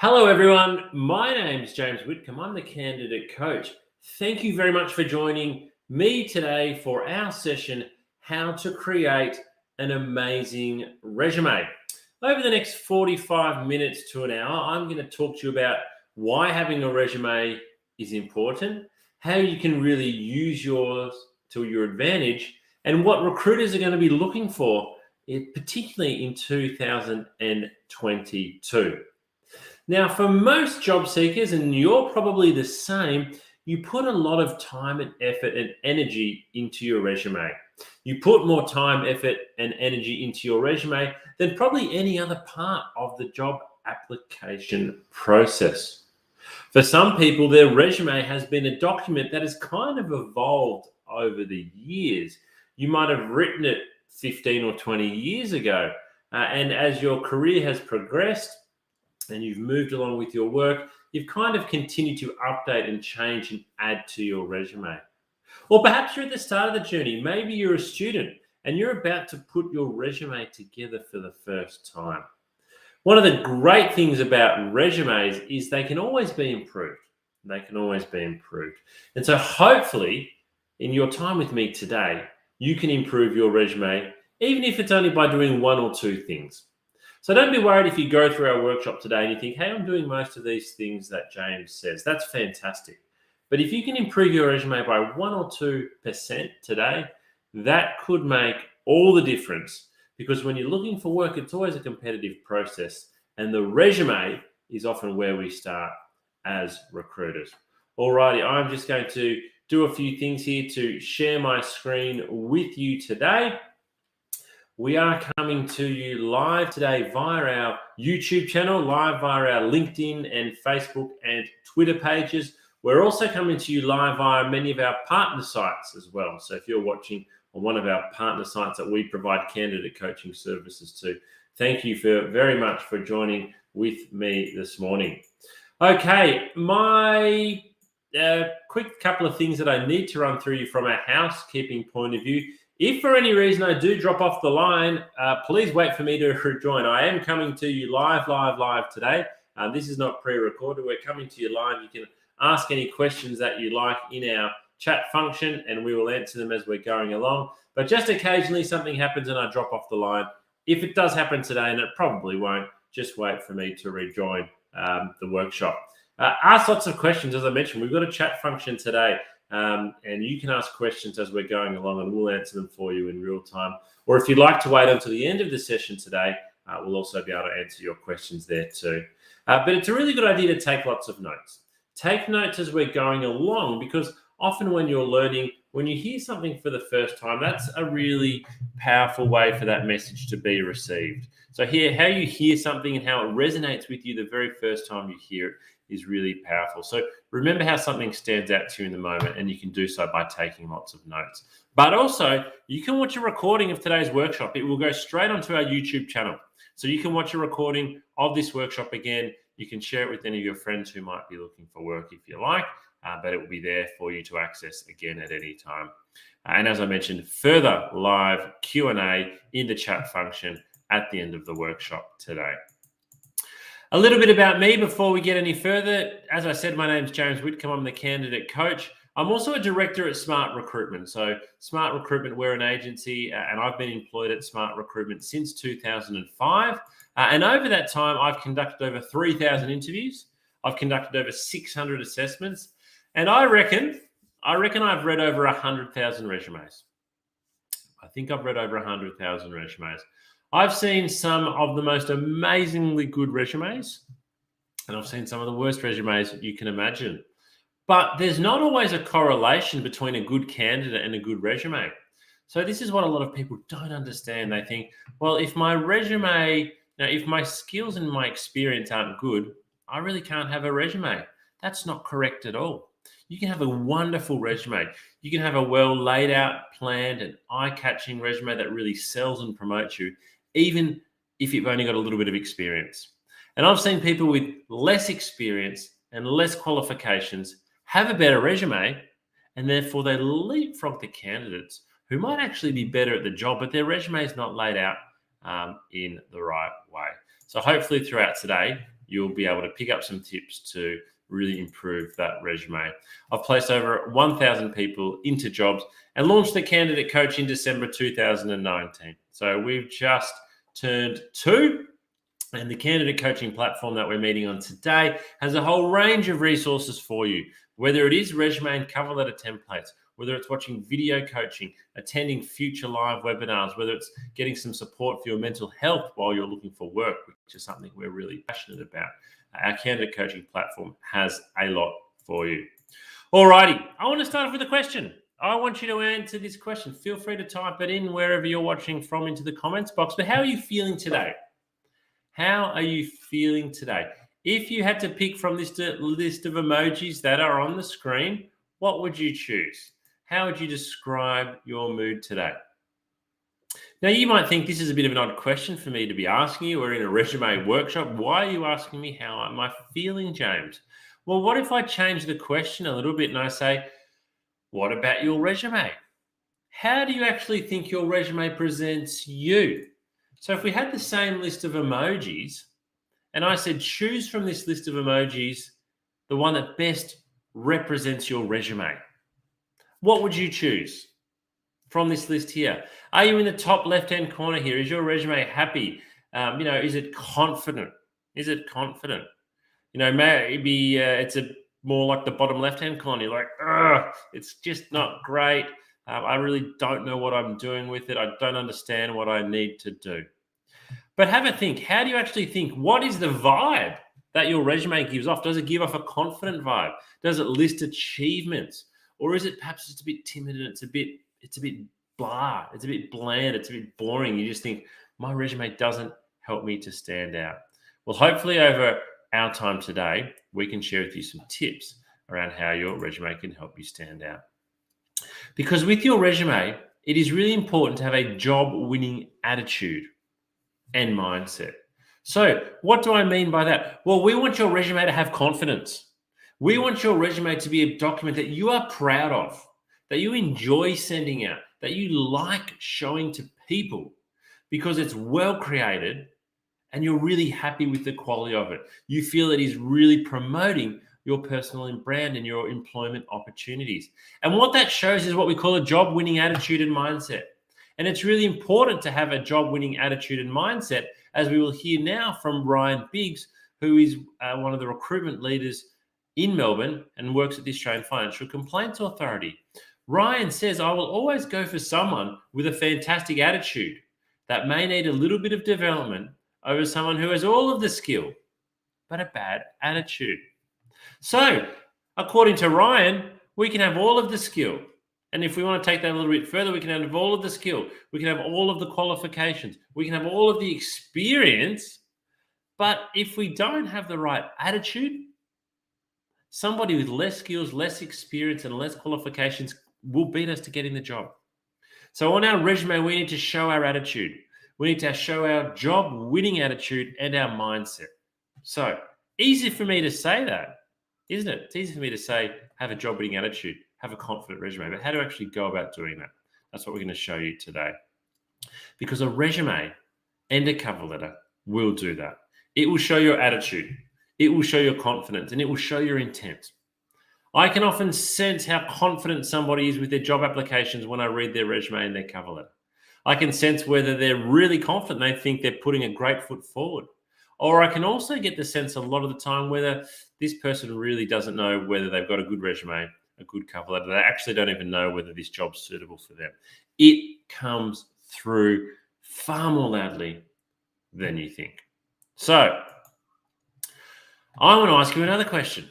Hello, everyone. My name is James Whitcomb. I'm the candidate coach. Thank you very much for joining me today for our session, How to Create an Amazing Resume. Over the next 45 minutes to an hour, I'm going to talk to you about why having a resume is important, how you can really use yours to your advantage, and what recruiters are going to be looking for, particularly in 2022. Now, for most job seekers, and you're probably the same, you put a lot of time and effort and energy into your resume. You put more time, effort, and energy into your resume than probably any other part of the job application process. For some people, their resume has been a document that has kind of evolved over the years. You might have written it 15 or 20 years ago, and as your career has progressed, and you've moved along with your work, you've kind of continued to update and change and add to your resume. Or perhaps you're at the start of the journey. Maybe you're a student and you're about to put your resume together for the first time. One of the great things about resumes is they can always be improved. They can always be improved. And so hopefully in your time with me today, you can improve your resume, even if it's only by doing one or two things. So don't be worried if you go through our workshop today and you think, hey, I'm doing most of these things that James says. That's fantastic. But if you can improve your resume by 1 or 2% today, that could make all the difference. Because when you're looking for work, it's always a competitive process. And the resume is often where we start as recruiters. Alrighty, I'm just going to do a few things here to share my screen with you today. We are coming to you live today via our YouTube channel, live via our LinkedIn and Facebook and Twitter pages. We're also coming to you live via many of our partner sites as well. So if you're watching on one of our partner sites that we provide candidate coaching services to, thank you very much for joining with me this morning. Okay, my quick couple of things that I need to run through you from a housekeeping point of view. If for any reason I do drop off the line, please wait for me to rejoin. I am coming to you live today. This is not pre-recorded. We're coming to you live. You can ask any questions that you like in our chat function, and we will answer them as we're going along. But just occasionally something happens and I drop off the line. If it does happen today, and it probably won't, just wait for me to rejoin the workshop. Ask lots of questions. As I mentioned, we've got a chat function today. And you can ask questions as we're going along and we'll answer them for you in real time. Or if you'd like to wait until the end of the session today, we'll also be able to answer your questions there too. But it's a really good idea to take lots of notes. Take notes as we're going along, because often when you're learning, when you hear something for the first time, that's a really powerful way for that message to be received. So how you hear something and how it resonates with you the very first time you hear it is really powerful. So remember how something stands out to you in the moment, and you can do so by taking lots of notes. But also, you can watch a recording of today's workshop. It will go straight onto our YouTube channel. So you can watch a recording of this workshop again. You can share it with any of your friends who might be looking for work if you like, but it will be there for you to access again at any time. And as I mentioned, further live Q&A in the chat function at the end of the workshop today. A little bit about me before we get any further. As I said, my name's James Whitcomb. I'm the candidate coach. I'm also a director at Smart Recruitment. So Smart Recruitment, we're an agency, and I've been employed at Smart Recruitment since 2005. And over that time, I've conducted over 3,000 interviews. I've conducted over 600 assessments. And I reckon I've read over 100,000 resumes. I think I've read over 100,000 resumes. I've seen some of the most amazingly good resumes, and I've seen some of the worst resumes you can imagine. But there's not always a correlation between a good candidate and a good resume. So this is what a lot of people don't understand. They think, well, if my resume, if my skills and my experience aren't good, I really can't have a resume. That's not correct at all. You can have a wonderful resume. You can have a well laid out, planned, and eye-catching resume that really sells and promotes you, even if you've only got a little bit of experience. And I've seen people with less experience and less qualifications have a better resume, and therefore they leapfrog the candidates who might actually be better at the job, but their resume is not laid out in the right way. So hopefully throughout today, you'll be able to pick up some tips to really improve that resume. I've placed over 1,000 people into jobs and launched the Candidate Coach in December 2019. So we've just turned 2. And the candidate coaching platform that we're meeting on today has a whole range of resources for you, whether it is resume and cover letter templates, whether it's watching video coaching, attending future live webinars, whether it's getting some support for your mental health while you're looking for work, which is something we're really passionate about. Our candidate coaching platform has a lot for you. Alrighty, I want to start off with a question. I want you to answer this question. Feel free to type it in wherever you're watching from into the comments box. But how are you feeling today? How are you feeling today? If you had to pick from this list of emojis that are on the screen, what would you choose? How would you describe your mood today? Now, you might think this is a bit of an odd question for me to be asking you. We're in a resume workshop. Why are you asking me how am I feeling, James? Well, what if I change the question a little bit and I say, what about your resume? How do you actually think your resume presents you? So if we had the same list of emojis and I said, choose from this list of emojis the one that best represents your resume, what would you choose from this list here? Are you in the top left-hand corner here? Is your resume happy? Is it confident? Is it confident? Maybe it's more like the bottom left-hand corner. You're like, it's just not great. I really don't know what I'm doing with it. I don't understand what I need to do. But have a think. How do you actually think? What is the vibe that your resume gives off? Does it give off a confident vibe? Does it list achievements? Or is it perhaps just a bit timid and it's a bit blah, it's a bit bland, it's a bit boring. You just think, my resume doesn't help me to stand out. Well, hopefully over our time today, we can share with you some tips around how your resume can help you stand out. Because with your resume, it is really important to have a job-winning attitude and mindset. So what do I mean by that? Well, we want your resume to have confidence. We want your resume to be a document that you are proud of, that you enjoy sending out, that you like showing to people because it's well created and you're really happy with the quality of it. You feel it is really promoting your personal brand and your employment opportunities. And what that shows is what we call a job-winning attitude and mindset. And it's really important to have a job-winning attitude and mindset, as we will hear now from Ryan Biggs, who is one of the recruitment leaders in Melbourne and works at the Australian Financial Complaints Authority. Ryan says, I will always go for someone with a fantastic attitude that may need a little bit of development over someone who has all of the skill, but a bad attitude. So, according to Ryan, we can have all of the skill. And if we want to take that a little bit further, we can have all of the skill. We can have all of the qualifications. We can have all of the experience. But if we don't have the right attitude, somebody with less skills, less experience, and less qualifications will beat us to getting the job. So on our resume, we need to show our attitude. We need to show our job-winning attitude and our mindset. So easy for me to say that, isn't it? It's easy for me to say, have a job-winning attitude, have a confident resume. But how to actually go about doing that? That's what we're going to show you today. Because a resume and a cover letter will do that. It will show your attitude. It will show your confidence, and it will show your intent. I can often sense how confident somebody is with their job applications when I read their resume and their cover letter. I can sense whether they're really confident, they think they're putting a great foot forward. Or I can also get the sense a lot of the time whether this person really doesn't know whether they've got a good resume, a good cover letter. They actually don't even know whether this job's suitable for them. It comes through far more loudly than you think. So, I want to ask you another question.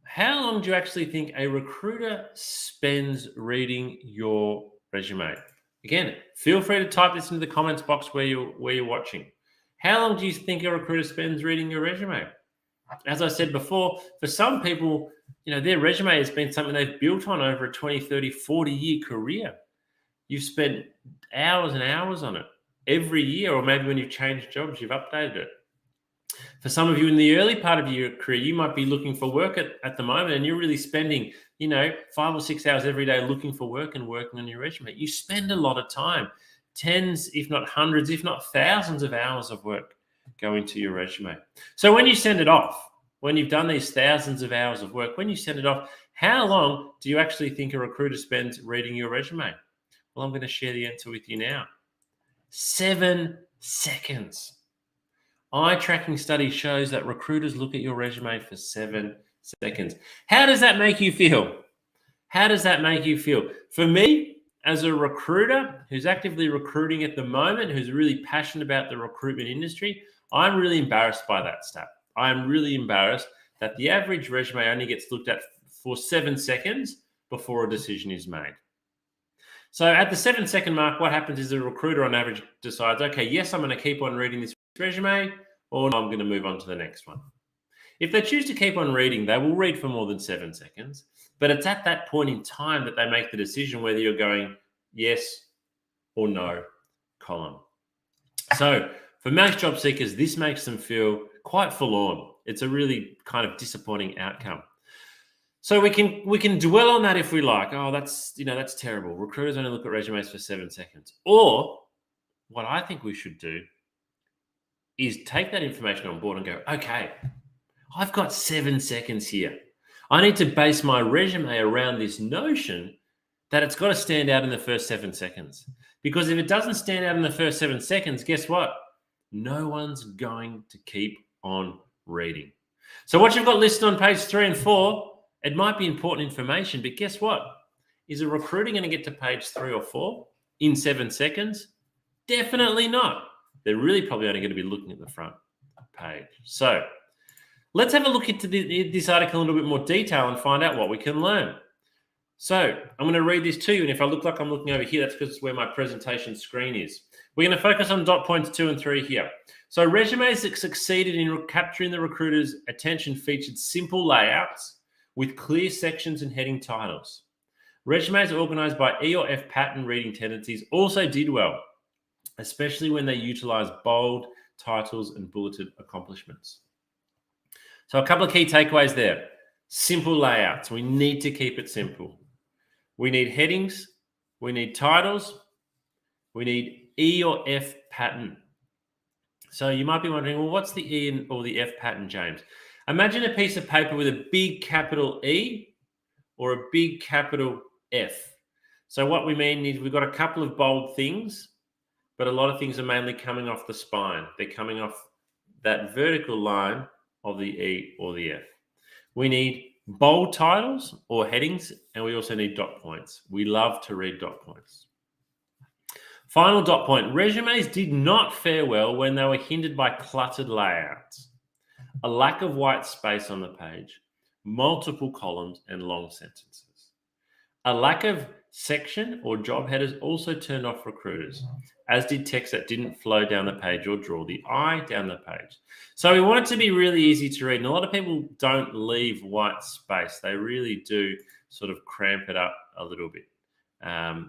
How long do you actually think a recruiter spends reading your resume? Again, feel free to type this into the comments box where you're watching. How long do you think a recruiter spends reading your resume? As I said before, for some people, their resume has been something they've built on over a 20, 30, 40-year career. You've spent hours and hours on it every year, or maybe when you've changed jobs, you've updated it. For some of you in the early part of your career, you might be looking for work at the moment, and you're really spending, 5 or 6 hours every day looking for work and working on your resume. You spend a lot of time, tens, if not hundreds, if not thousands of hours of work go into your resume. So when you send it off, when you've done these thousands of hours of work, when you send it off, how long do you actually think a recruiter spends reading your resume? Well, I'm going to share the answer with you now. 7 seconds. Eye tracking study shows that recruiters look at your resume for 7 seconds. How does that make you feel? How does that make you feel? For me, as a recruiter who's actively recruiting at the moment, who's really passionate about the recruitment industry, I'm really embarrassed by that stat. I'm really embarrassed that the average resume only gets looked at for 7 seconds before a decision is made. So at the 7-second mark, what happens is the recruiter on average decides, okay, yes, I'm going to keep on reading this resume, or no, I'm going to move on to the next one. If they choose to keep on reading, they will read for more than 7 seconds, but it's at that point in time that they make the decision whether you're going yes or no column. So for most job seekers, this makes them feel quite forlorn. It's a really kind of disappointing outcome. So we can dwell on that if we like. Oh, that's terrible. Recruiters only look at resumes for 7 seconds. Or what I think we should do is take that information on board and go, okay, I've got 7 seconds here. I need to base my resume around this notion that it's got to stand out in the first 7 seconds. Because if it doesn't stand out in the first 7 seconds, guess what? No one's going to keep on reading. So what you've got listed on page 3 and 4, it might be important information, but guess what? Is a recruiter going to get to page 3 or 4 in 7 seconds? Definitely not. They're really probably only going to be looking at the front page. So let's have a look into this article in a little bit more detail and find out what we can learn. So I'm going to read this to you, and if I look like I'm looking over here, that's because it's where my presentation screen is. We're going to focus on dot points 2 and 3 here. So resumes that succeeded in capturing the recruiter's attention featured simple layouts with clear sections and heading titles. Resumes organized by E or F pattern reading tendencies also did well, especially when they utilized bold titles and bulleted accomplishments. So a couple of key takeaways there. Simple layouts. We need to keep it simple. We need headings. We need titles. We need E or F pattern. So you might be wondering, well, what's the E or the F pattern, James? Imagine a piece of paper with a big capital E or a big capital F. So what we mean is we've got a couple of bold things, but a lot of things are mainly coming off the spine. They're coming off that vertical line of the E or the F. We need bold titles or headings, and we also need dot points. We love to read dot points. Final dot point. Resumes did not fare well when they were hindered by cluttered layouts, a lack of white space on the page, multiple columns, and long sentences. A lack of section or job headers also turned off recruiters, as did text that didn't flow down the page or draw the eye down the page. So we want it to be really easy to read. And a lot of people don't leave white space. They really do sort of cramp it up a little bit.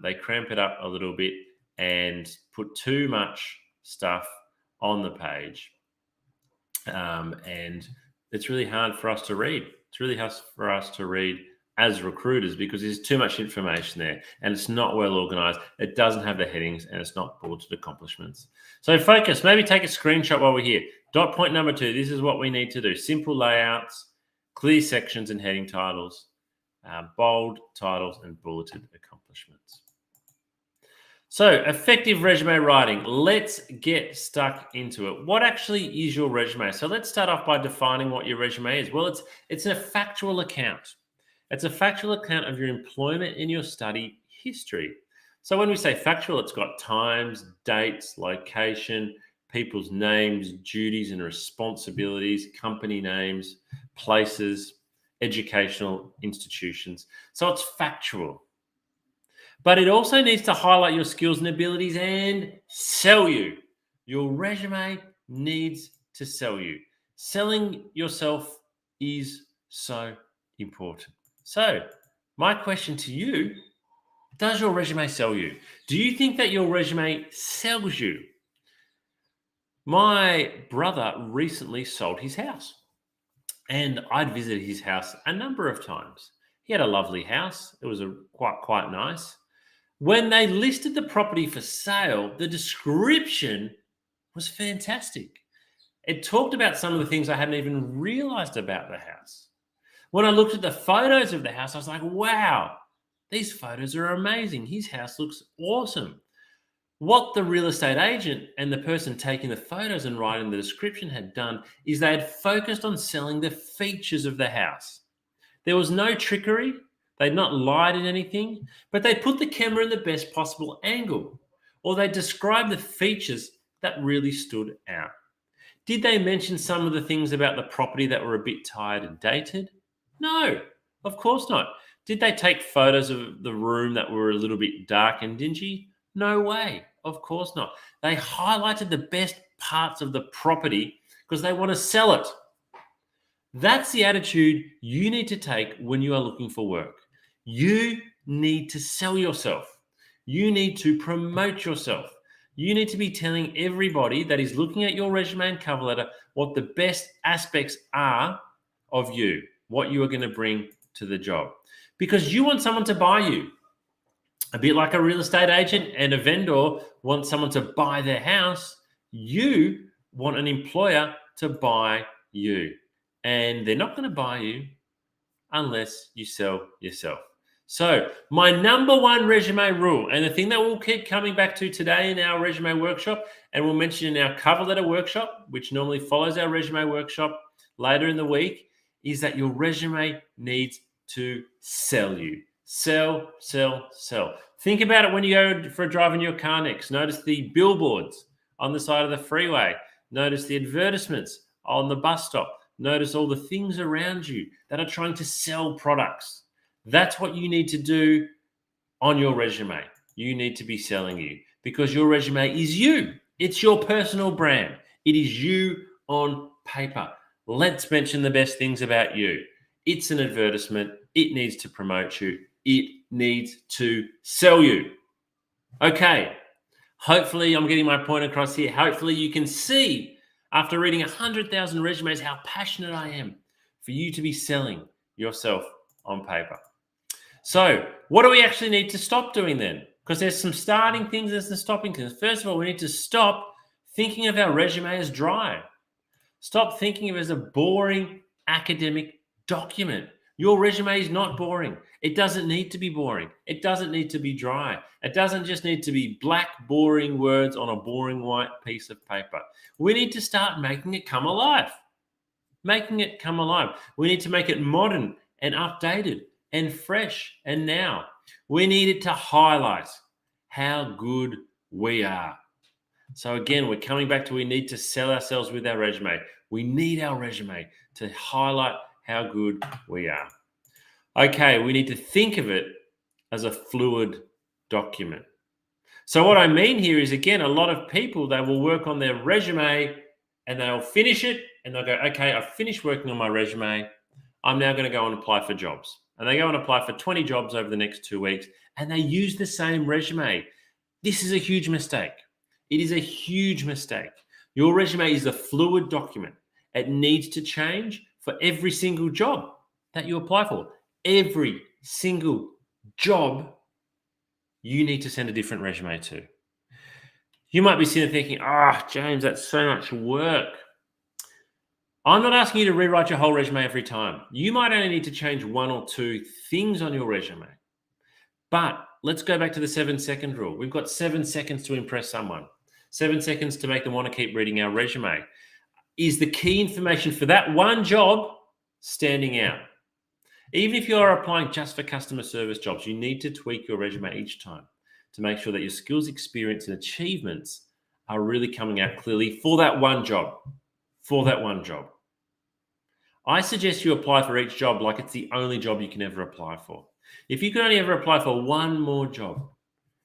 They cramp it up a little bit and put too much stuff on the page. And it's really hard for us to read. It's really hard for us to read as recruiters because there's too much information there and it's not well organized. It doesn't have the headings and it's not bulleted accomplishments. So focus, maybe take a screenshot while we're here. Dot point number 2, this is what we need to do. Simple layouts, clear sections and heading titles, bold titles and bulleted accomplishments. So effective resume writing, let's get stuck into it. What actually is your resume? So let's start off by defining what your resume is. Well, it's a factual account. It's a factual account of your employment and your study history. So when we say factual, it's got times, dates, location, people's names, duties and responsibilities, company names, places, educational institutions. So it's factual. But it also needs to highlight your skills and abilities and sell you. Your resume needs to sell you. Selling yourself is so important. So my question to you, does your resume sell you? Do you think that your resume sells you? My brother recently sold his house and I'd visited his house a number of times. He had a lovely house. It was quite nice. When they listed the property for sale, the description was fantastic. It talked about some of the things I hadn't even realized about the house. When I looked at the photos of the house, I was like, wow, these photos are amazing. His house looks awesome. What the real estate agent and the person taking the photos and writing the description had done is they had focused on selling the features of the house. There was no trickery. They'd not lied in anything, but they put the camera in the best possible angle, or they described the features that really stood out. Did they mention some of the things about the property that were a bit tired and dated? No, of course not. Did they take photos of the room that were a little bit dark and dingy? No way. Of course not. They highlighted the best parts of the property because they want to sell it. That's the attitude you need to take when you are looking for work. You need to sell yourself. You need to promote yourself. You need to be telling everybody that is looking at your resume and cover letter what the best aspects are of you, what you are going to bring to the job. Because you want someone to buy you. A bit like a real estate agent and a vendor want someone to buy their house, you want an employer to buy you. And they're not going to buy you unless you sell yourself. So my number one resume rule, and the thing that we'll keep coming back to today in our resume workshop, and we'll mention in our cover letter workshop, which normally follows our resume workshop later in the week, is that your resume needs to sell you. Sell, sell, sell. Think about it when you go for a drive in your car next. Notice the billboards on the side of the freeway. Notice the advertisements on the bus stop. Notice all the things around you that are trying to sell products. That's what you need to do on your resume. You need to be selling you because your resume is you. It's your personal brand. It is you on paper. Let's mention the best things about you. It's an advertisement. It needs to promote you. It needs to sell you. Okay. Hopefully I'm getting my point across here. Hopefully you can see after reading 100,000 resumes how passionate I am for you to be selling yourself on paper. So what do we actually need to stop doing then? Because there's some starting things, there's some stopping things. First of all, we need to stop thinking of our resume as dry. Stop thinking of it as a boring academic document. Your resume is not boring. It doesn't need to be boring. It doesn't need to be dry. It doesn't just need to be black, boring words on a boring white piece of paper. We need to start making it come alive. Making it come alive. We need to make it modern and updated and fresh and now. We need it to highlight how good we are. So again, we're coming back to we need to sell ourselves with our resume. We need our resume to highlight how good we are. Okay, we need to think of it as a fluid document. So what I mean here is, again, a lot of people, they will work on their resume and they'll finish it and they'll go, okay, I've finished working on my resume. I'm now going to go and apply for jobs. And they go and apply for 20 jobs over the next 2 weeks and they use the same resume. This is a huge mistake. It is a huge mistake. Your resume is a fluid document. It needs to change for every single job that you apply for. Every single job you need to send a different resume to. You might be sitting there thinking, James, that's so much work. I'm not asking you to rewrite your whole resume every time. You might only need to change one or two things on your resume. But let's go back to the 7-second rule. We've got 7 seconds to impress someone. 7 seconds to make them want to keep reading our resume. Is the key information for that one job standing out? Even if you are applying just for customer service jobs, you need to tweak your resume each time to make sure that your skills, experience, and achievements are really coming out clearly for that one job. For that one job. I suggest you apply for each job like it's the only job you can ever apply for. If you could only ever apply for one more job,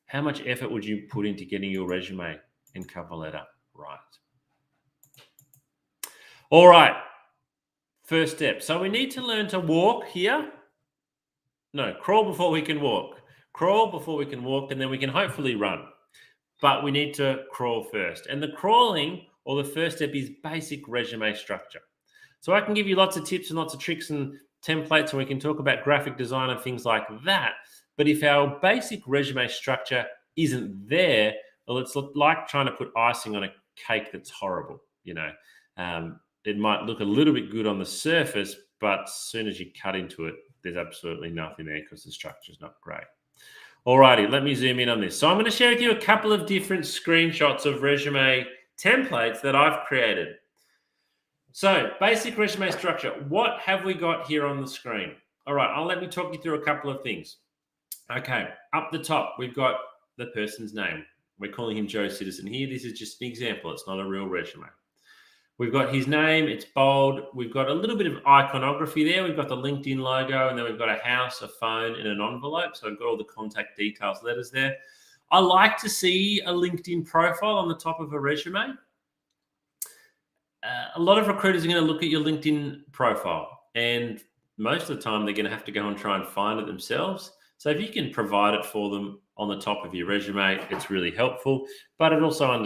how much effort would you put into getting your resume and cover letter right? All right. First step. So we need to learn to walk here. No, crawl before we can walk. Crawl before we can walk, and then we can hopefully run. But we need to crawl first. And the crawling, or the first step, is basic resume structure. So I can give you lots of tips and lots of tricks and templates, and we can talk about graphic design and things like that. But if our basic resume structure isn't there, well, it's like trying to put icing on a cake that's horrible, you know. it might look a little bit good on the surface, but as soon as you cut into it, there's absolutely nothing there because the structure is not great. Alrighty, let me zoom in on this. So I'm going to share with you a couple of different screenshots of resume templates that I've created. So basic resume structure. What have we got here on the screen? All right, let me talk you through a couple of things. Okay, up the top, we've got the person's name. We're calling him Joe Citizen here. This is just an example. It's not a real resume. We've got his name. It's bold. We've got a little bit of iconography there. We've got the LinkedIn logo, and then we've got a house, a phone, and an envelope. So I've got all the contact details letters there. I like to see a LinkedIn profile on the top of a resume. A lot of recruiters are going to look at your LinkedIn profile, and most of the time they're going to have to go and try and find it themselves. So if you can provide it for them on the top of your resume, it's really helpful. But it also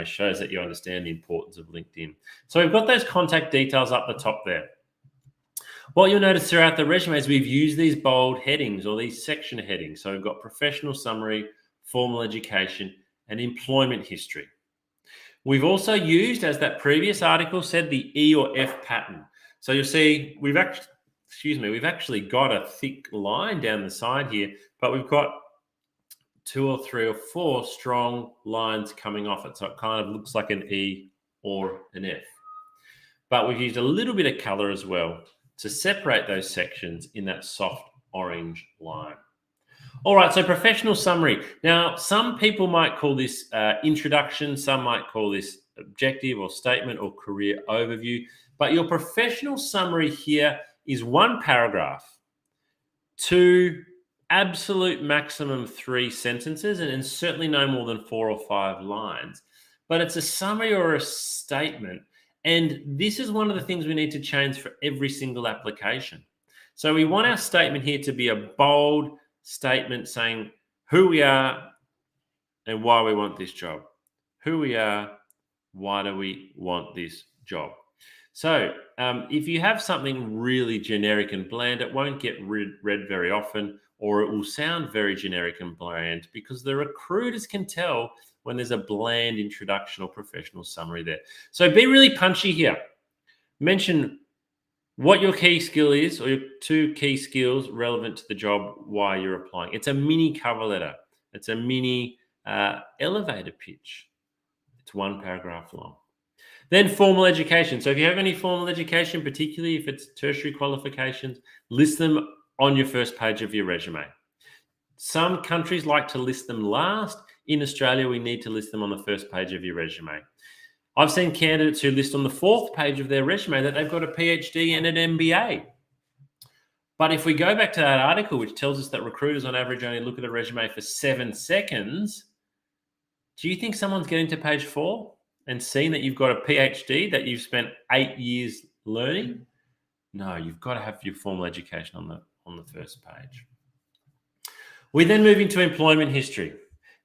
shows that you understand the importance of LinkedIn. So we've got those contact details up the top there. What you'll notice throughout the resume is we've used these bold headings or these section headings. So we've got professional summary, formal education, and employment history. We've also used, as that previous article said, the E or F pattern. So you'll see we've actually got a thick line down the side here, but we've got 2 or 3 or 4 strong lines coming off it. So it kind of looks like an E or an F. But we've used a little bit of color as well to separate those sections in that soft orange line. All right, so professional summary. Now, some people might call this introduction. Some might call this objective or statement or career overview. But your professional summary here is 1 paragraph, 2 absolute maximum 3 sentences, and certainly no more than 4 or 5 lines. But it's a summary or a statement. And this is one of the things we need to change for every single application. So we want our statement here to be a bold statement saying who we are and why we want this job. Who we are, why do we want this job? So if you have something really generic and bland, it won't get read very often, or it will sound very generic and bland because the recruiters can tell when there's a bland introduction or professional summary there. So be really punchy here. Mention what your key skill is or your 2 key skills relevant to the job, why you're applying. It's a mini cover letter. It's a mini elevator pitch. It's 1 paragraph long. Then formal education. So if you have any formal education, particularly if it's tertiary qualifications, list them on your first page of your resume. Some countries like to list them last. In Australia, we need to list them on the first page of your resume. I've seen candidates who list on the 4th page of their resume that they've got a PhD and an MBA. But if we go back to that article, which tells us that recruiters on average only look at a resume for 7 seconds, do you think someone's getting to page 4 and seeing that you've got a PhD that you've spent 8 years learning? No, you've got to have your formal education on the first page. We then move into employment history.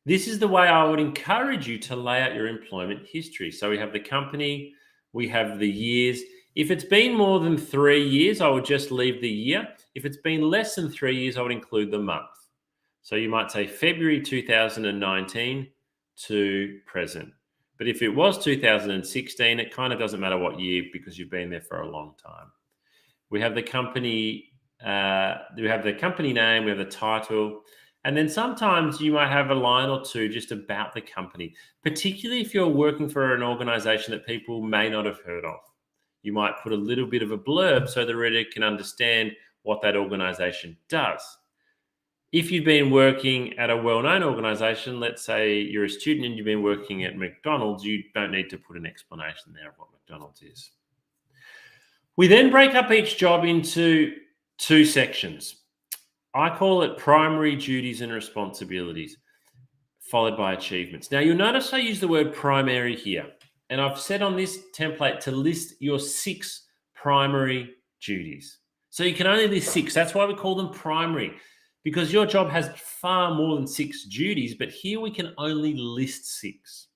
This is the way I would encourage you to lay out your employment history. So we have the company, we have the years. If it's been more than 3 years, I would just leave the year. If it's been less than 3 years, I would include the month. So you might say February 2019 to present. But if it was 2016, it kind of doesn't matter what year because you've been there for a long time. We have the company, we have the company name, we have the title, and then sometimes you might have a line or 2 just about the company, particularly if you're working for an organization that people may not have heard of. You might put a little bit of a blurb so the reader can understand what that organization does. If you've been working at a well-known organization, let's say you're a student and you've been working at McDonald's, you don't need to put an explanation there of what McDonald's is. We then break up each job into 2 sections. I call it primary duties and responsibilities, followed by achievements. Now, you'll notice I use the word primary here, and I've said on this template to list your 6 primary duties. So you can only list 6. That's why we call them primary, because your job has far more than 6 duties, but here we can only list 6.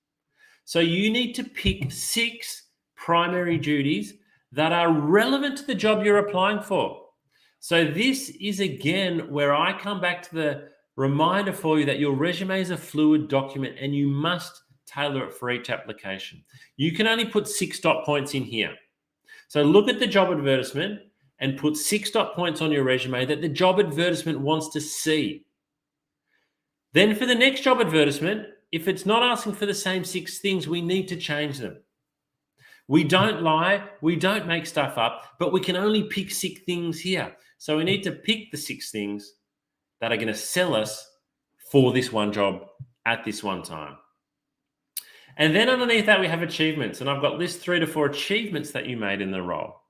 So you need to pick 6 primary duties that are relevant to the job you're applying for. So this is, again, where I come back to the reminder for you that your resume is a fluid document and you must tailor it for each application. You can only put 6 dot points in here. So look at the job advertisement and put 6 dot points on your resume that the job advertisement wants to see. Then for the next job advertisement, if it's not asking for the same 6 things, we need to change them. We don't lie, we don't make stuff up, but we can only pick 6 things here. So we need to pick the 6 things that are going to sell us for this one job at this one time. And then underneath that, we have achievements. And I've got list 3 to 4 achievements that you made in the role.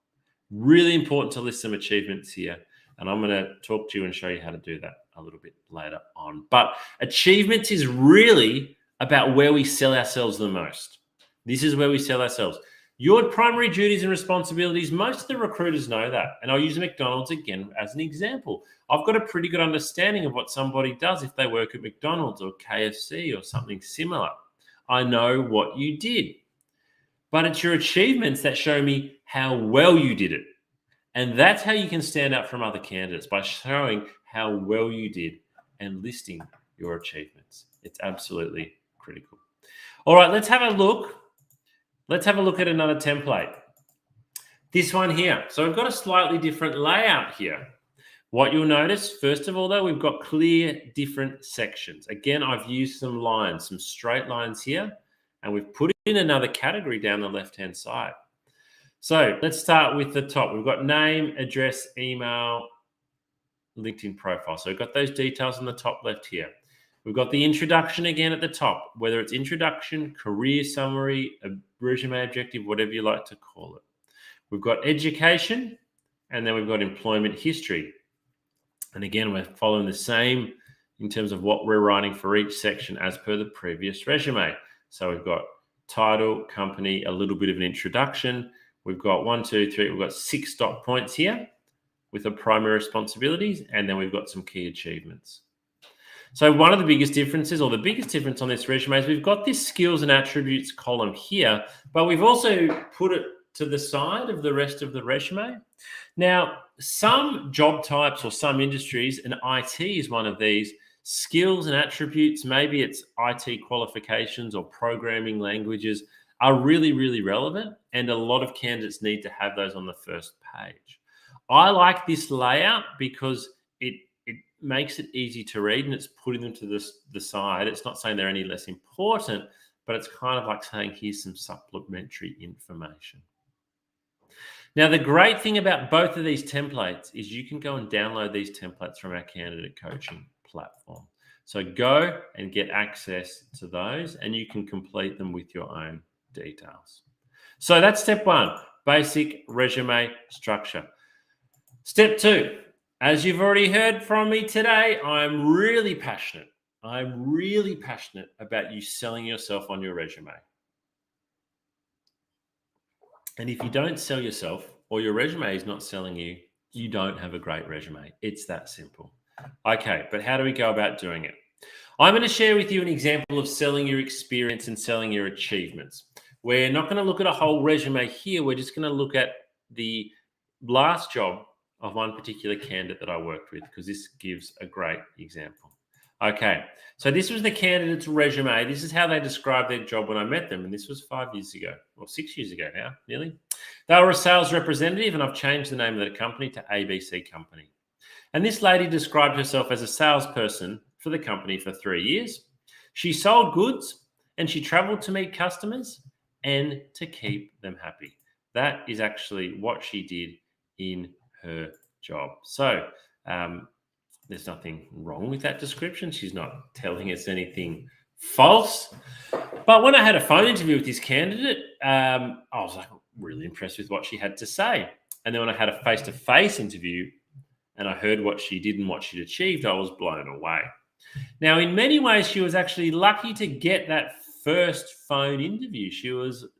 Really important to list some achievements here. And I'm going to talk to you and show you how to do that a little bit later on. But achievements is really about where we sell ourselves the most. This is where we sell ourselves. Your primary duties and responsibilities, most of the recruiters know that. And I'll use McDonald's again as an example. I've got a pretty good understanding of what somebody does if they work at McDonald's or KFC or something similar. I know what you did. But it's your achievements that show me how well you did it. And that's how you can stand out from other candidates, by showing how well you did and listing your achievements. It's absolutely critical. All right, let's have a look. Let's have a look at another template. This one here. So we've got a slightly different layout here. What you'll notice, first of all, though, we've got clear different sections. Again, I've used some lines, some straight lines here, and we've put in another category down the left-hand side. So let's start with the top. We've got name, address, email, LinkedIn profile. So we've got those details on the top left here. We've got the introduction again at the top, whether it's introduction, career summary, a resume objective, whatever you like to call it. We've got education, and then we've got employment history. And again, we're following the same in terms of what we're writing for each section as per the previous resume. So we've got title, company, a little bit of an introduction. We've got 1, 2, 3, we've got 6 dot points here with the primary responsibilities, and then we've got some key achievements. So one of the biggest differences, or the biggest difference on this resume, is we've got this skills and attributes column here, but we've also put it to the side of the rest of the resume. Now, some job types or some industries, and IT is one of these, skills and attributes, maybe it's IT qualifications or programming languages, are really, really relevant, and a lot of candidates need to have those on the first page. I like this layout because it makes it easy to read, and it's putting them to the side. It's not saying they're any less important, but it's kind of like saying, here's some supplementary information. Now, the great thing about both of these templates is you can go and download these templates from our candidate coaching platform. So go and get access to those, and you can complete them with your own details. So that's step 1, basic resume structure. Step 2, as you've already heard from me today, I'm really passionate about you selling yourself on your resume. And if you don't sell yourself, or your resume is not selling you, you don't have a great resume. It's that simple. Okay, but how do we go about doing it? I'm going to share with you an example of selling your experience and selling your achievements. We're not going to look at a whole resume here. We're just going to look at the last job of one particular candidate that I worked with, because this gives a great example. Okay, so this was the candidate's resume. This is how they described their job when I met them, and this was 5 years ago, or 6 years ago now, nearly. They were a sales representative, and I've changed the name of the company to ABC Company. And this lady described herself as a salesperson for the company for 3 years. She sold goods, and she traveled to meet customers and to keep them happy. That is actually what she did in her job. So there's nothing wrong with that description. She's not telling us anything false. But when I had a phone interview with this candidate, I was like really impressed with what she had to say. And then when I had a face-to-face interview and I heard what she did and what she'd achieved, I was blown away. Now, in many ways, she was actually lucky to get that first phone interview.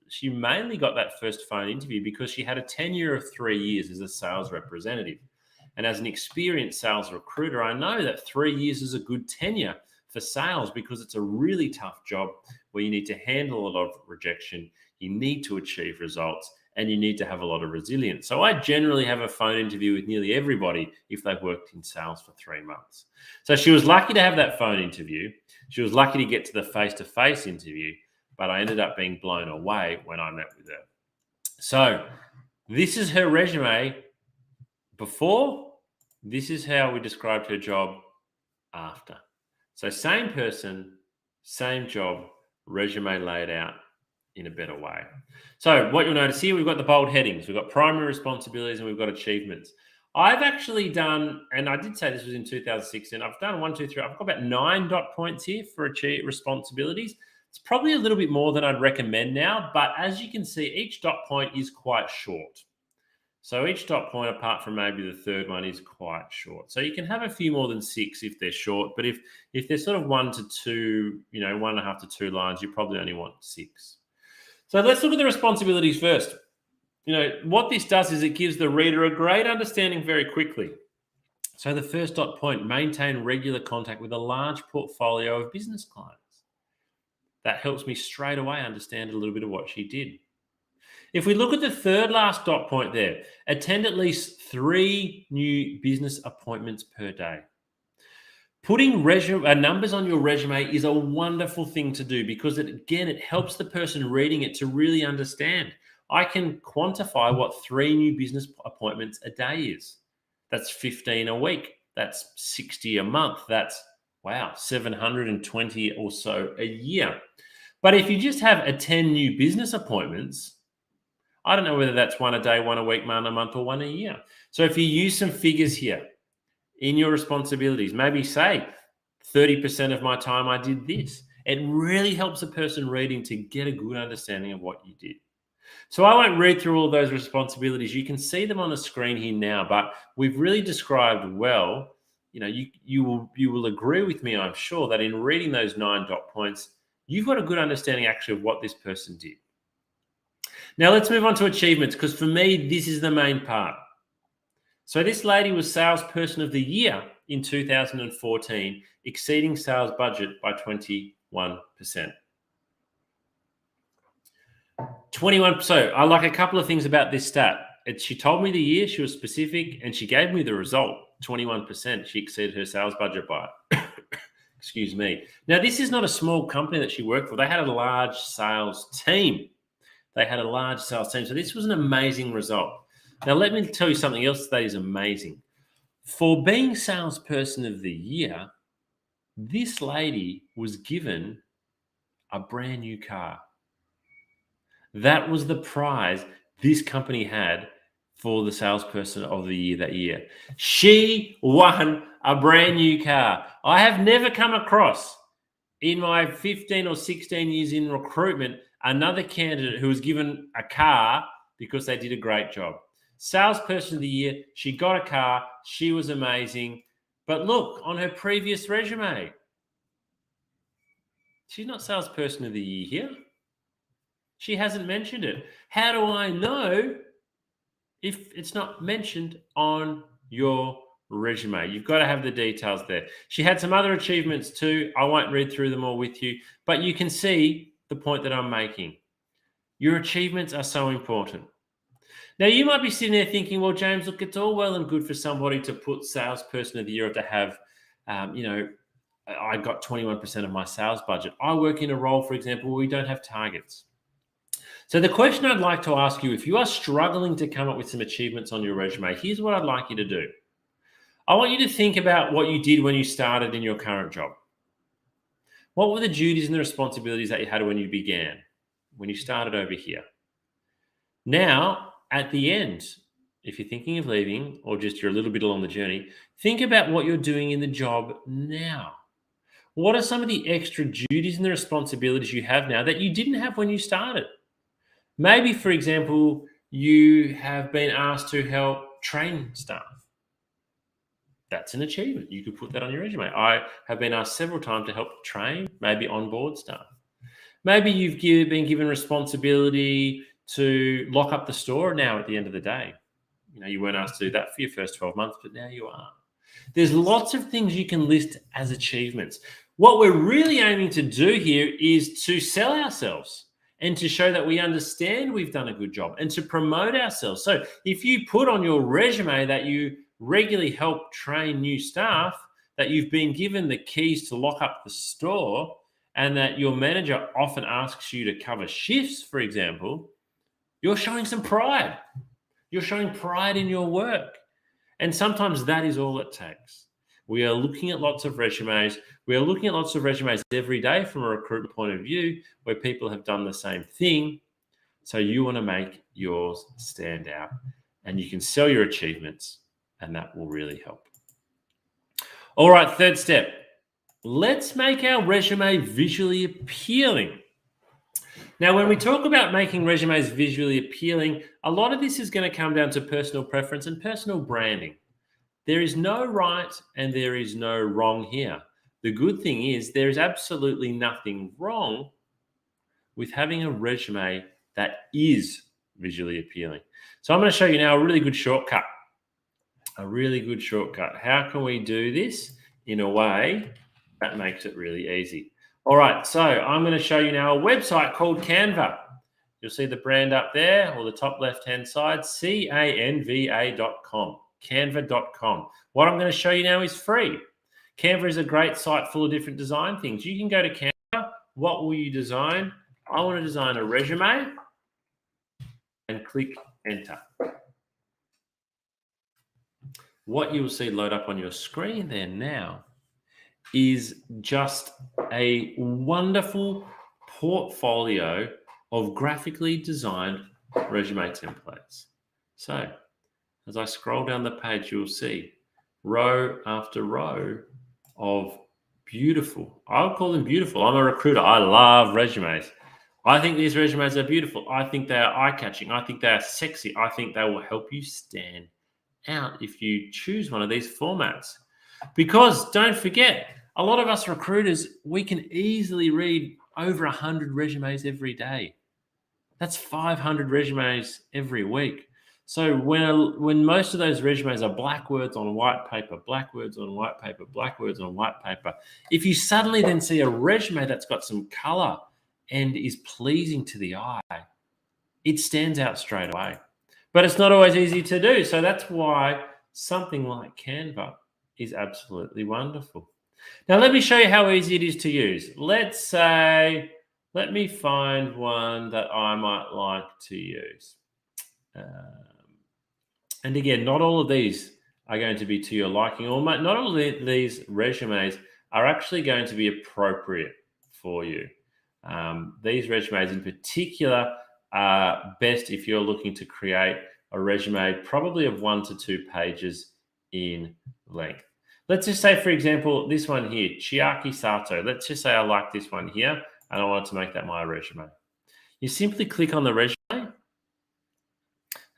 She mainly got that first phone interview because she had a tenure of 3 years as a sales representative. And as an experienced sales recruiter, I know that 3 years is a good tenure for sales, because it's a really tough job where you need to handle a lot of rejection, you need to achieve results, and you need to have a lot of resilience. So I generally have a phone interview with nearly everybody if they've worked in sales for 3 months. So she was lucky to have that phone interview. She was lucky to get to the face-to-face interview. but I ended up being blown away when I met with her. So this is her resume before. This is how we described her job after. So same person, same job, resume laid out in a better way. So what you'll notice here, we've got the bold headings. We've got primary responsibilities and we've got achievements. I've actually done, and I did say this was in 2016, I've done 1, 2, 3, I've got about 9 dot points here for responsibilities. It's probably a little bit more than I'd recommend now, but as you can see, each dot point is quite short. So each dot point, apart from maybe the third one, is quite short. So you can have a few more than 6 if they're short, but if they're sort of 1 to 2, 1.5 to 2 lines, you probably only want 6. So let's look at the responsibilities first. What this does is it gives the reader a great understanding very quickly. So the first dot point, maintain regular contact with a large portfolio of business clients. That helps me straight away understand a little bit of what she did. If we look at the third last dot point there, attend at least 3 new business appointments per day. Putting numbers on your resume is a wonderful thing to do because it helps the person reading it to really understand. I can quantify what 3 new business appointments a day is. That's 15 a week. That's 60 a month. That's, 720 or so a year. But if you just have 10 new business appointments, I don't know whether that's 1 a day, 1 a week, 1 a month, or 1 a year. So if you use some figures here in your responsibilities, maybe say 30% of my time I did this. It really helps a person reading to get a good understanding of what you did. So I won't read through all those responsibilities. You can see them on the screen here now, but we've really described well. You will agree with me, I'm sure, that in reading those 9 dot points, you've got a good understanding actually of what this person did. Now let's move on to achievements, because for me, this is the main part. So this lady was Salesperson of the Year in 2014, exceeding sales budget by 21%. 21. So I like a couple of things about this stat. She told me the year, she was specific, and she gave me the result, 21%. She exceeded her sales budget by excuse me. Now, this is not a small company that she worked for. They had a large sales team. So this was an amazing result. Now, let me tell you something else that is amazing. For being Salesperson of the Year, this lady was given a brand new car. That was the prize this company had for the Salesperson of the Year that year. She won a brand new car. I have never come across, in my 15 or 16 years in recruitment, another candidate who was given a car because they did a great job. Salesperson of the Year, she got a car, she was amazing. But look, on her previous resume, she's not Salesperson of the Year here. She hasn't mentioned it. How do I know if it's not mentioned on your resume? You've got to have the details there. She had some other achievements too. I won't read through them all with you, but you can see the point that I'm making. Your achievements are so important. Now, you might be sitting there thinking, well, James, look, it's all well and good for somebody to put Salesperson of the Year to have, I got 21% of my sales budget. I work in a role, for example, where we don't have targets. So the question I'd like to ask you, if you are struggling to come up with some achievements on your resume, here's what I'd like you to do. I want you to think about what you did when you started in your current job. What were the duties and the responsibilities that you had when you began, when you started over here? Now, at the end, if you're thinking of leaving or just you're a little bit along the journey, think about what you're doing in the job now. What are some of the extra duties and the responsibilities you have now that you didn't have when you started? Maybe, for example, you have been asked to help train staff. That's an achievement. You could put that on your resume. I have been asked several times to help train, maybe onboard staff. Maybe you've been given responsibility to lock up the store now at the end of the day. You weren't asked to do that for your first 12 months, but now you are. There's lots of things you can list as achievements. What we're really aiming to do here is to sell ourselves and to show that we understand we've done a good job and to promote ourselves. So if you put on your resume that you regularly help train new staff, that you've been given the keys to lock up the store, and that your manager often asks you to cover shifts, for example, you're showing some pride. You're showing pride in your work. And sometimes that is all it takes. We are looking at lots of resumes. We are looking at lots of resumes every day from a recruitment point of view where people have done the same thing. So you want to make yours stand out, and you can sell your achievements, and that will really help. All right, third step. Let's make our resume visually appealing. Now, when we talk about making resumes visually appealing, a lot of this is going to come down to personal preference and personal branding. There is no right and there is no wrong here. The good thing is there is absolutely nothing wrong with having a resume that is visually appealing. So I'm going to show you now a really good shortcut. How can we do this in a way that makes it really easy? All right, so I'm going to show you now a website called Canva. You'll see the brand up there, or the top left-hand side, canva.com, canva.com. What I'm going to show you now is free. Canva is a great site full of different design things. You can go to Canva. What will you design? I want to design a resume, and click enter. What you will see load up on your screen there now is just a wonderful portfolio of graphically designed resume templates. So as I scroll down the page, you'll see row after row of beautiful, I'll call them beautiful. I'm a recruiter. I love resumes. I think these resumes are beautiful. I think they are eye-catching. I think they are sexy. I think they will help you stand out if you choose one of these formats. Because don't forget, a lot of us recruiters, we can easily read over 100 resumes every day. That's 500 resumes every week. So when most of those resumes are black words on white paper, black words on white paper, black words on white paper, if you suddenly then see a resume that's got some color and is pleasing to the eye, it stands out straight away. But it's not always easy to do. So that's why something like Canva is absolutely wonderful. Now, let me show you how easy it is to use. Let's say, let me find one that I might like to use. And again, not all of these are going to be to your liking, or not all of these resumes are actually going to be appropriate for you. These resumes in particular are best if you're looking to create a resume probably of 1 to 2 pages in length. Let's just say, for example, this one here, Chiaki Sato. Let's just say I like this one here and I want to make that my resume. You simply click on the resume.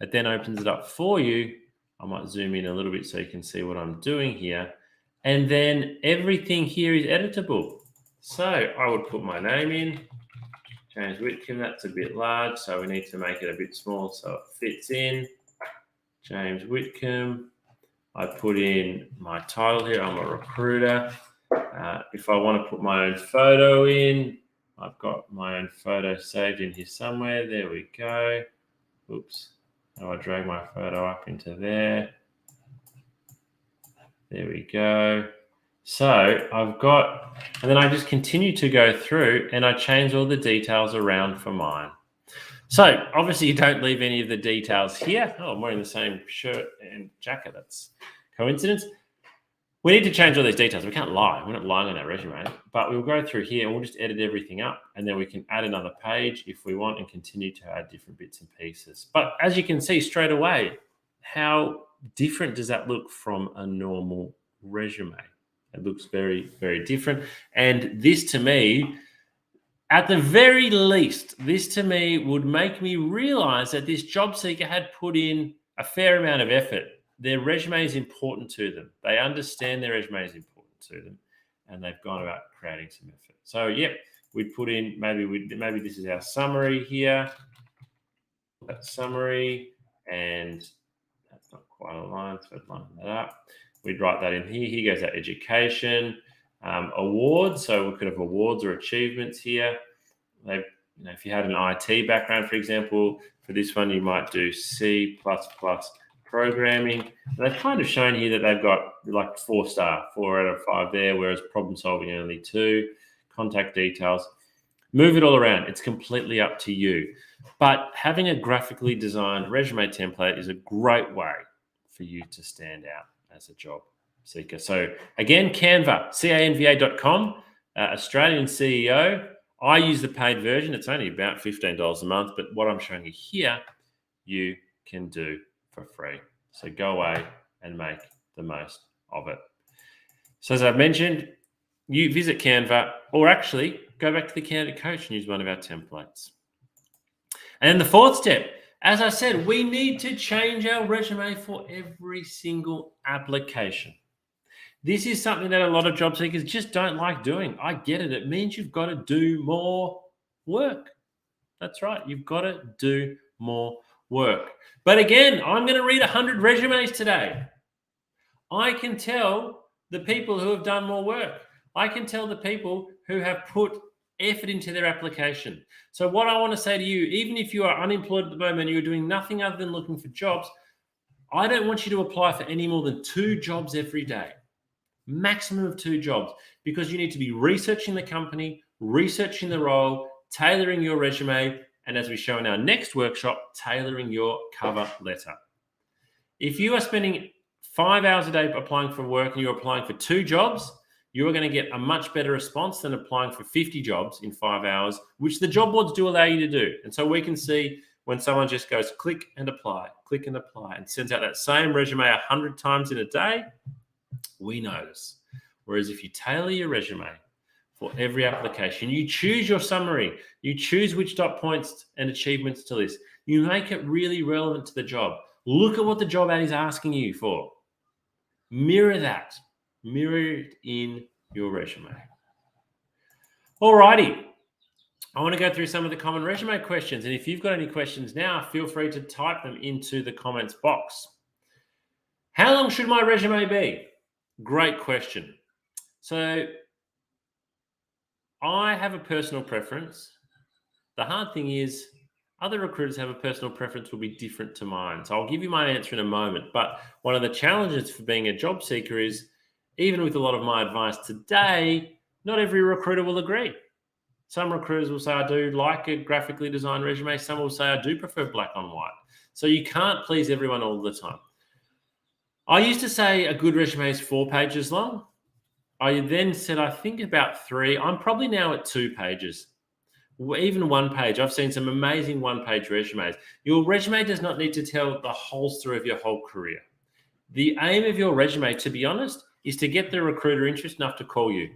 It then opens it up for you. I might zoom in a little bit so you can see what I'm doing here. And then everything here is editable. So I would put my name in, James Whitcomb. That's a bit large, so we need to make it a bit small so it fits in. James Whitcomb. I put in my title here. I'm a recruiter. If I want to put my own photo in, I've got my own photo saved in here somewhere. There we go. Oops. Now I drag my photo up into there. There we go. So I've got, and then I just continue to go through and I change all the details around for mine. So obviously you don't leave any of the details here. Oh, I'm wearing the same shirt and jacket. That's coincidence. We need to change all these details. We can't lie. We're not lying on our resume, but we'll go through here and we'll just edit everything up. And then we can add another page if we want and continue to add different bits and pieces. But as you can see straight away, how different does that look from a normal resume? It looks very, very different. And this to me, at the very least, this to me would make me realize that this job seeker had put in a fair amount of effort. Their resume is important to them. They understand their resume is important to them, and they've gone about creating some effort. So, yeah, we'd put in, maybe this is our summary here. That summary, and that's not quite aligned, so I'd line that up. We'd write that in here. Here goes our education, awards. So we could have awards or achievements here. If you had an IT background, for example, for this one, you might do C++ programming. And they've kind of shown here that they've got like 4-star, 4 out of 5 there, whereas problem solving only 2. contact details. Move it all around. It's completely up to you. But having a graphically designed resume template is a great way for you to stand out as a job seeker. So again, Canva, canva.com, Australian CEO. I use the paid version. It's only about $15 a month, but what I'm showing you here, you can do for free. So go away and make the most of it. So as I've mentioned, you visit Canva, or actually go back to the Candidate Coach and use one of our templates. And then the fourth step, as I said, we need to change our resume for every single application. This is something that a lot of job seekers just don't like doing. I get it. It means you've got to do more work. That's right. You've got to do more work. But again, I'm going to read 100 resumes today. I can tell the people who have done more work. I can tell the people who have put effort into their application. So what I want to say to you, even if you are unemployed at the moment, you're doing nothing other than looking for jobs, I don't want you to apply for any more than 2 jobs every day. Maximum of 2 jobs, because you need to be researching the company, researching the role, tailoring your resume, and as we show in our next workshop, tailoring your cover letter. If you are spending 5 hours a day applying for work and you're applying for 2 jobs, you are going to get a much better response than applying for 50 jobs in 5 hours, which the job boards do allow you to do. And so we can see when someone just goes click and apply, and sends out that same resume 100 times in a day, we notice. Whereas if you tailor your resume for every application, you choose your summary, you choose which dot points and achievements to list, you make it really relevant to the job. Look at what the job ad is asking you for. Mirror that. Mirror it in your resume. Alrighty. I want to go through some of the common resume questions. And if you've got any questions now, feel free to type them into the comments box. How long should my resume be? Great question. So I have a personal preference. The hard thing is other recruiters have a personal preference will be different to mine. So I'll give you my answer in a moment. But one of the challenges for being a job seeker is, even with a lot of my advice today, not every recruiter will agree. Some recruiters will say, I do like a graphically designed resume. Some will say, I do prefer black on white. So you can't please everyone all the time. I used to say a good resume is 4 pages long. I then said, I think about 3. I'm probably now at 2 pages. Even 1 page. I've seen some amazing 1-page resumes. Your resume does not need to tell the whole story of your whole career. The aim of your resume, to be honest, is to get the recruiter interested enough to call you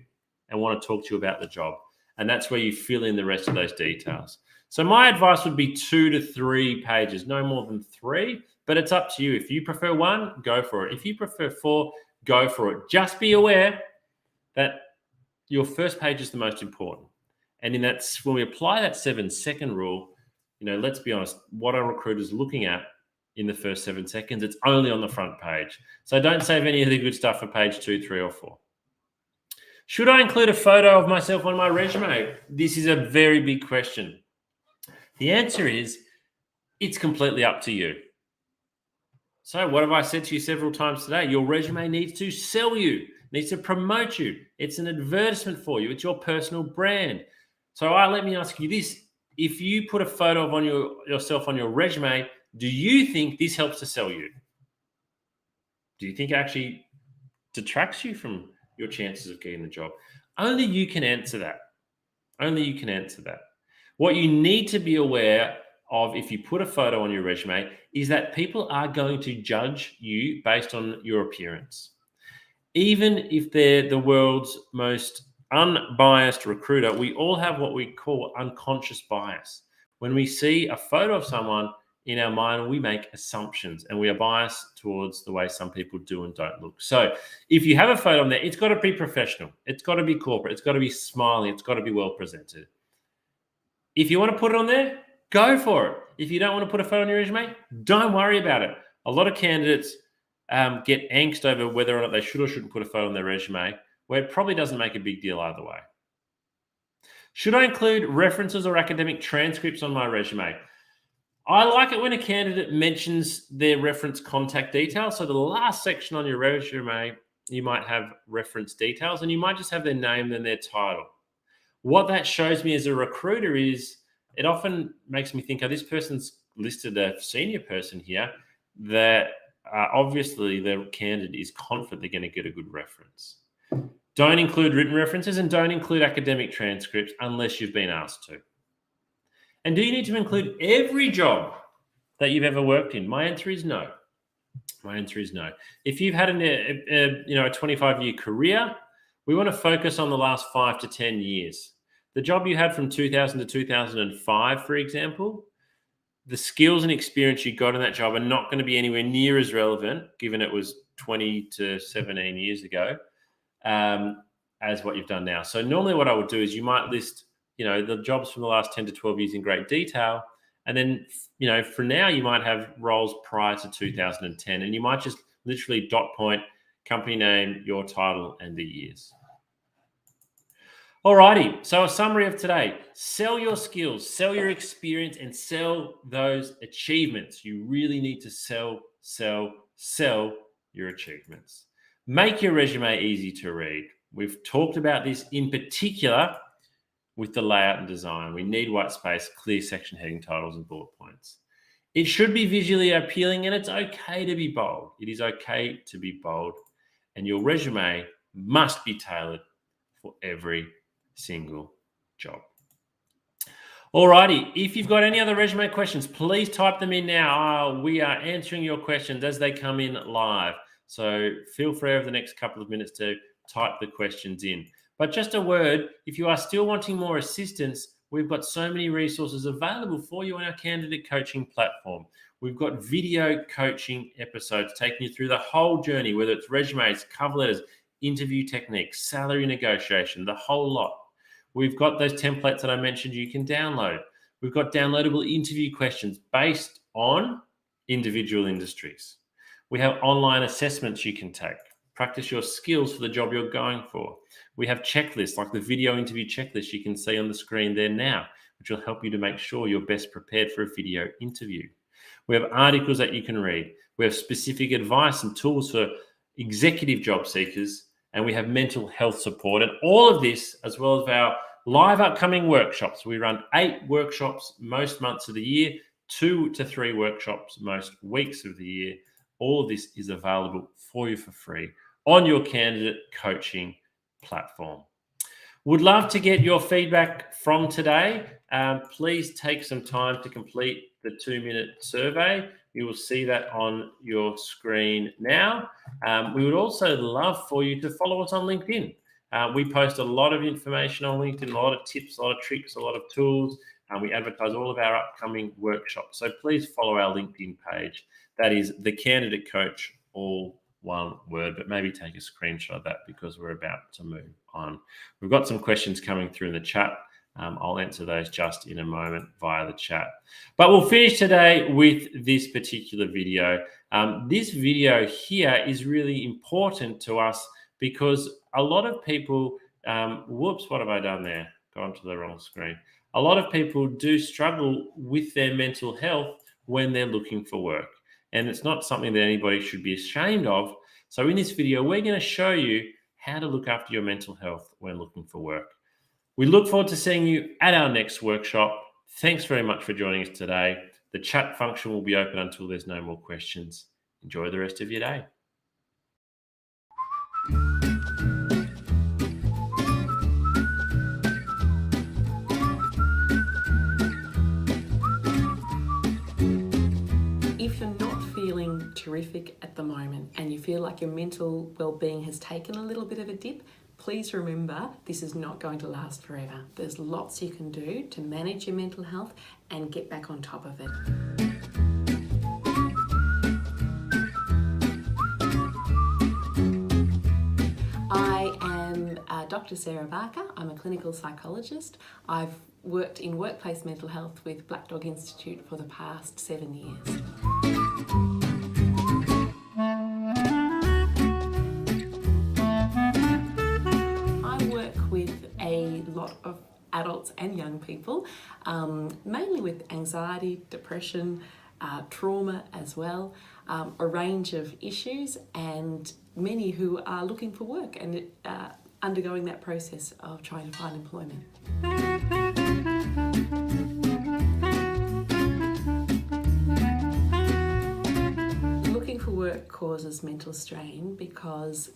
and want to talk to you about the job. And that's where you fill in the rest of those details. So my advice would be 2 to 3 pages, no more than 3, but it's up to you. If you prefer 1, go for it. If you prefer 4, go for it. Just be aware that your first page is the most important. And in that, when we apply that 7-second rule, let's be honest, what are recruiters looking at in the first 7 seconds? It's only on the front page. So don't save any of the good stuff for page 2, 3, or 4. Should I include a photo of myself on my resume? This is a very big question. The answer is, it's completely up to you. So what have I said to you several times today? Your resume needs to sell you, needs to promote you. It's an advertisement for you. It's your personal brand. So let me ask you this. If you put a photo of yourself on your resume, do you think this helps to sell you? Do you think it actually detracts you from your chances of getting the job? Only you can answer that. Only you can answer that. What you need to be aware of if you put a photo on your resume is that people are going to judge you based on your appearance. Even if they're the world's most unbiased recruiter, we all have what we call unconscious bias. When we see a photo of someone, in our mind, we make assumptions and we are biased towards the way some people do and don't look. So if you have a photo on there, it's got to be professional. It's got to be corporate. It's got to be smiling. It's got to be well presented. If you want to put it on there, go for it. If you don't want to put a photo on your resume, don't worry about it. A lot of candidates get angst over whether or not they should or shouldn't put a photo on their resume, where it probably doesn't make a big deal either way. Should I include references or academic transcripts on my resume? I like it when a candidate mentions their reference contact details. So the last section on your resume, you might have reference details and you might just have their name and their title. What that shows me as a recruiter is it often makes me think, oh, this person's listed a senior person here that obviously the candidate is confident they're going to get a good reference. Don't include written references and don't include academic transcripts unless you've been asked to. And do you need to include every job that you've ever worked in? My answer is no. My answer is no. If you've had a 25-year career, we want to focus on the last 5 to 10 years. The job you had from 2000 to 2005, for example, the skills and experience you got in that job are not going to be anywhere near as relevant, given it was 20 to 17 years ago, as what you've done now. So normally what I would do is you might list, the jobs from the last 10 to 12 years in great detail. And then, for now, you might have roles prior to 2010, and you might just literally dot point, company name, your title, and the years. Alrighty, so a summary of today. Sell your skills, sell your experience, and sell those achievements. You really need to sell your achievements. Make your resume easy to read. We've talked about this in particular with the layout and design. We need white space, clear section heading titles, and bullet points. It should be visually appealing, and it's okay to be bold. It is okay to be bold, and your resume must be tailored for every single job. Alrighty, if you've got any other resume questions, please type them in now. We are answering your questions as they come in live. So feel free over the next couple of minutes to type the questions in. But just a word, if you are still wanting more assistance, we've got so many resources available for you on our candidate coaching platform. We've got video coaching episodes taking you through the whole journey, whether it's resumes, cover letters, interview techniques, salary negotiation, the whole lot. We've got those templates that I mentioned you can download. We've got downloadable interview questions based on individual industries. We have online assessments you can take. Practice your skills for the job you're going for. We have checklists like the video interview checklist you can see on the screen there now, which will help you to make sure you're best prepared for a video interview. We have articles that you can read. We have specific advice and tools for executive job seekers, and we have mental health support. And all of this, as well as our live upcoming workshops. We run 8 workshops most months of the year, 2 to 3 workshops most weeks of the year. All of this is available for you for free on your candidate coaching platform. Would love to get your feedback from today. Please take some time to complete the 2-minute survey. You will see that on your screen now. We would also love for you to follow us on LinkedIn. We post a lot of information on LinkedIn, a lot of tips, a lot of tricks, a lot of tools. We advertise all of our upcoming workshops. So please follow our LinkedIn page. That is The Candidate Coach, all one word, but maybe take a screenshot of that because we're about to move on. We've got some questions coming through in the chat. I'll answer those just in a moment via the chat. But we'll finish today with this particular video. This video here is really important to us because a lot of people, whoops, what have I done there? Gone to the wrong screen. A lot of people do struggle with their mental health when they're looking for work. And it's not something that anybody should be ashamed of. So in this video, we're going to show you how to look after your mental health when looking for work. We look forward to seeing you at our next workshop. Thanks very much for joining us today. The chat function will be open until there's no more questions. Enjoy the rest of your day. If you're not feeling terrific at the moment and you feel like your mental well-being has taken a little bit of a dip, please remember this is not going to last forever. There's lots you can do to manage your mental health and get back on top of it. I am Dr. Sarah Barker. I'm a clinical psychologist. I've worked in workplace mental health with Black Dog Institute for the past 7 years. A lot of adults and young people, mainly with anxiety, depression, trauma as well, a range of issues, and many who are looking for work. And undergoing that process of trying to find employment. Looking for work causes mental strain because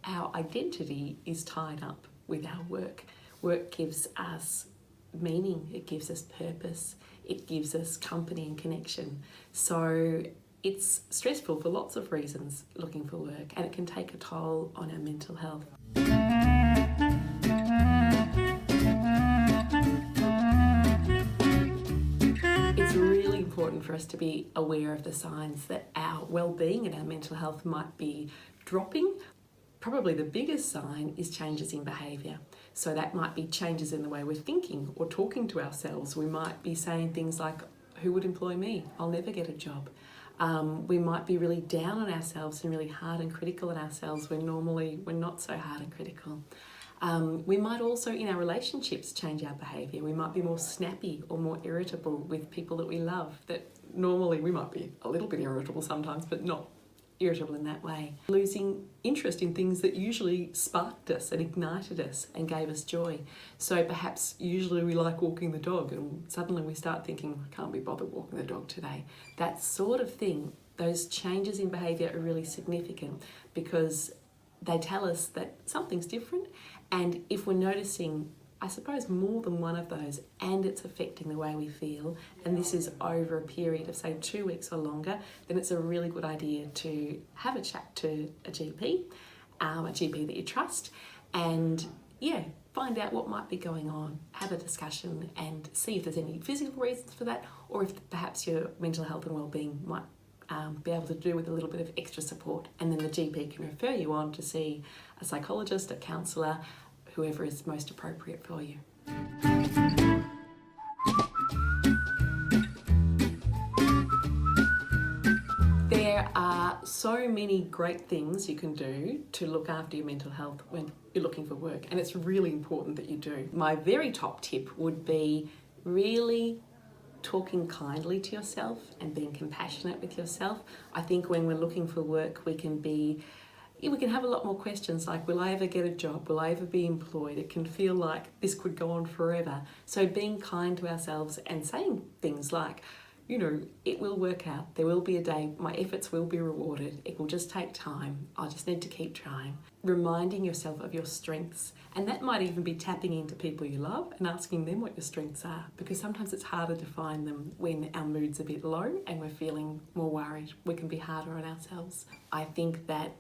our identity is tied up with our work. Work gives us meaning, it gives us purpose, it gives us company and connection. So it's stressful for lots of reasons looking for work, and it can take a toll on our mental health. It's really important for us to be aware of the signs that our well-being and our mental health might be dropping. Probably the biggest sign is changes in behaviour. So that might be changes in the way we're thinking or talking to ourselves. We might be saying things like, who would employ me? I'll never get a job. We might be really down on ourselves and really hard and critical on ourselves when normally we're not so hard and critical. We might also, in our relationships, change our behaviour. We might be more snappy or more irritable with people that we love, that normally we might be a little bit irritable sometimes, but not irritable in that way. Losing interest in things that usually sparked us and ignited us and gave us joy. So perhaps usually we like walking the dog and suddenly we start thinking, I can't be bothered walking the dog today. That sort of thing, those changes in behaviour are really significant because they tell us that something's different, and if we're noticing, I suppose, more than one of those and it's affecting the way we feel, and this is over a period of say 2 weeks or longer, then it's a really good idea to have a chat to a GP that you trust, and find out what might be going on, have a discussion and see if there's any physical reasons for that, or if perhaps your mental health and wellbeing might be able to do with a little bit of extra support, and then the GP can refer you on to see a psychologist, a counsellor, whoever is most appropriate for you. There are so many great things you can do to look after your mental health when you're looking for work, and it's really important that you do. My very top tip would be really talking kindly to yourself and being compassionate with yourself. I think when we're looking for work, we can have a lot more questions like, will I ever get a job? Will I ever be employed? It can feel like this could go on forever. So being kind to ourselves and saying things like, it will work out. There will be a day, my efforts will be rewarded. It will just take time. I just need to keep trying. Reminding yourself of your strengths. And that might even be tapping into people you love and asking them what your strengths are, because sometimes it's harder to find them when our mood's a bit low and we're feeling more worried. We can be harder on ourselves. I think that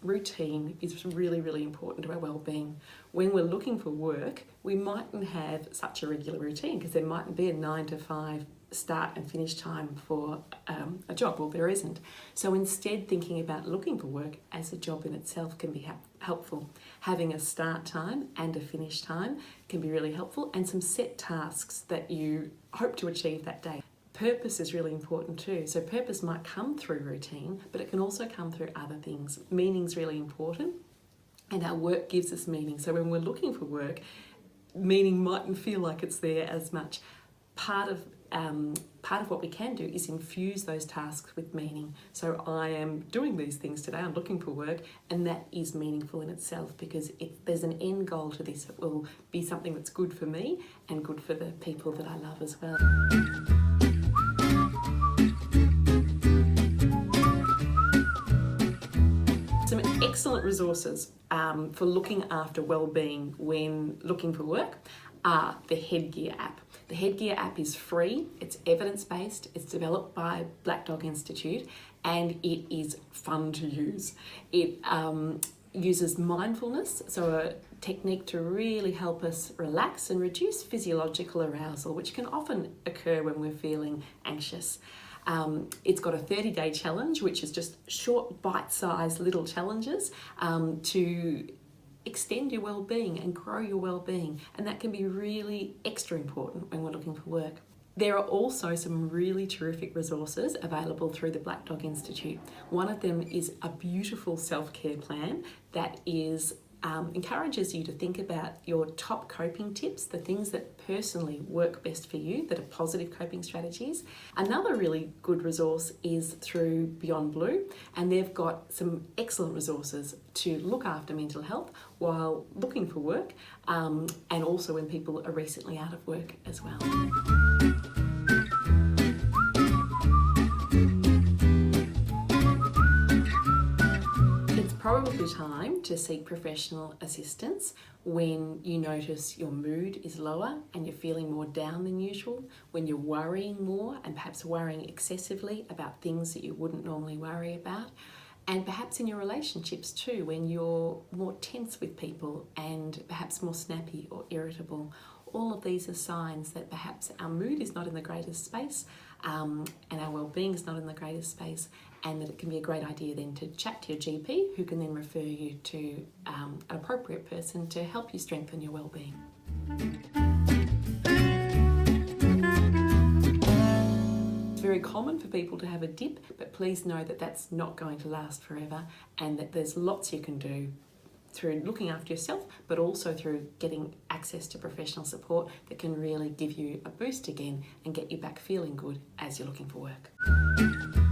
routine is really, really important to our well-being. When we're looking for work, we mightn't have such a regular routine because there mightn't be a 9 to 5 start and finish time for a job, or there isn't. So instead, thinking about looking for work as a job in itself can be helpful. Having a start time and a finish time can be really helpful, and some set tasks that you hope to achieve that day. Purpose is really important too. So purpose might come through routine, but it can also come through other things. Meaning's really important, and our work gives us meaning. So when we're looking for work, meaning mightn't feel like it's there as much. Part of what we can do is infuse those tasks with meaning. So I am doing these things today, I'm looking for work, and that is meaningful in itself because there's an end goal to this. It will be something that's good for me and good for the people that I love as well. Some excellent resources for looking after well-being when looking for work are the Headgear App. The Headgear App is free, it's evidence-based, it's developed by Black Dog Institute, and it is fun to use. It uses mindfulness, so a technique to really help us relax and reduce physiological arousal, which can often occur when we're feeling anxious. It's got a 30-day challenge, which is just short, bite-sized little challenges to extend your well-being and grow your well-being, and that can be really extra important when we're looking for work. There are also some really terrific resources available through the Black Dog Institute. One of them is a beautiful self-care plan that is encourages you to think about your top coping tips, the things that personally work best for you, that are positive coping strategies. Another really good resource is through Beyond Blue, and they've got some excellent resources to look after mental health while looking for work, and also when people are recently out of work as well. Probably time to seek professional assistance when you notice your mood is lower and you're feeling more down than usual, when you're worrying more and perhaps worrying excessively about things that you wouldn't normally worry about, and perhaps in your relationships too, when you're more tense with people and perhaps more snappy or irritable. All of these are signs that perhaps our mood is not in the greatest space, and our well-being is not in the greatest space, and that it can be a great idea then to chat to your GP, who can then refer you to an appropriate person to help you strengthen your well-being. It's very common for people to have a dip, but please know that that's not going to last forever, and that there's lots you can do through looking after yourself, but also through getting access to professional support that can really give you a boost again and get you back feeling good as you're looking for work.